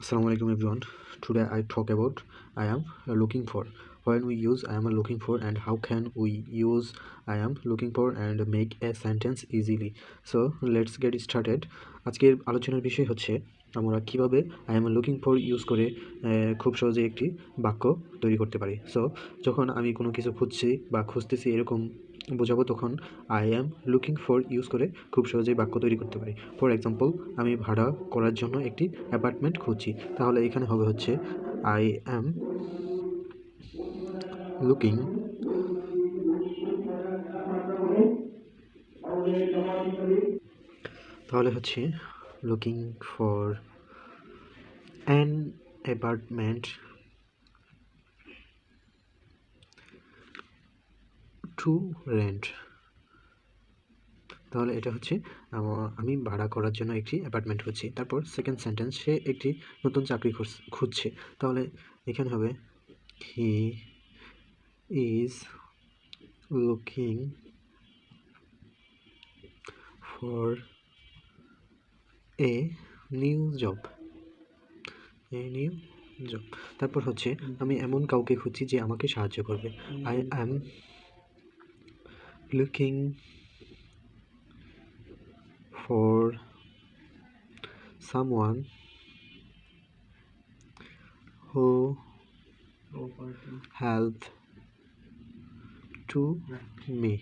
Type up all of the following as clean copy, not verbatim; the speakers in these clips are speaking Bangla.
Assalamu alaikum everyone. Today I talk about I am looking for. When we use I am looking for and how can we use I am looking for and make a sentence easily. So let's get started. আজকের আলোচনার বিষয় হচ্ছে আমরা কিভাবে I am looking for use করে খুব সহজে একটি বাক্য তৈরি করতে পারি। সো যখন আমি কোনো কিছু খুঁজছি বা খুঁজতেছি এরকম বোঝাবো তখন I am looking for use করে খুব সহজেই বাক্য তৈরি করতে পারি। ফর এক্সাম্পল, আমি ভাড়া করার জন্য একটি অ্যাপার্টমেন্ট খুঁজছি, তাহলে এখানে হবে হচ্ছে আই অ্যাম লুকিং তাহলে হচ্ছে looking for an apartment two rent. তাহলে এটা হচ্ছে আমি ভাড়া করার জন্য একটি অ্যাপার্টমেন্ট খুঁজছি। তারপর সেকেন্ড সেন্টেন্স, সে একটি নতুন চাকরি খুঁজছে, তাহলে এখানে হবে he is looking for a new job. তারপর হচ্ছে আমি এমন কাউকে খুঁজছি যে আমাকে সাহায্য করবে। I am looking for someone who help to me.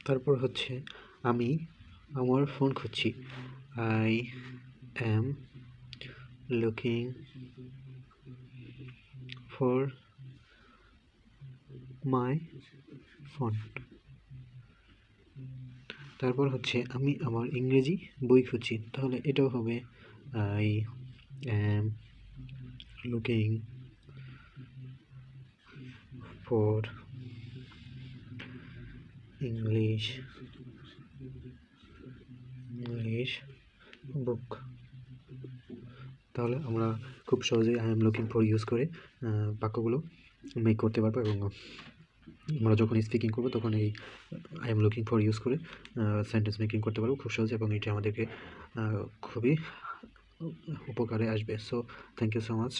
তারপর হচ্ছে আমি আমার ফোন খুঁজছি। I am looking for my phone. তারপর হচ্ছে আমি আমার ইংরেজি বই খুঁজছি, তাহলে এটাও হবে I am looking for English book. তাহলে আমরা খুব সহজেই I am looking for use করে বাক্যগুলো মেক করতে পারবো এবং আমরা যখন স্পিকিং করবো তখন এই I am looking for use করে সেন্টেন্স মেকিং করতে পারবো খুব সহজে, এবং এটি আমাদেরকে খুবই উপকারে আসবে। So thank you so much.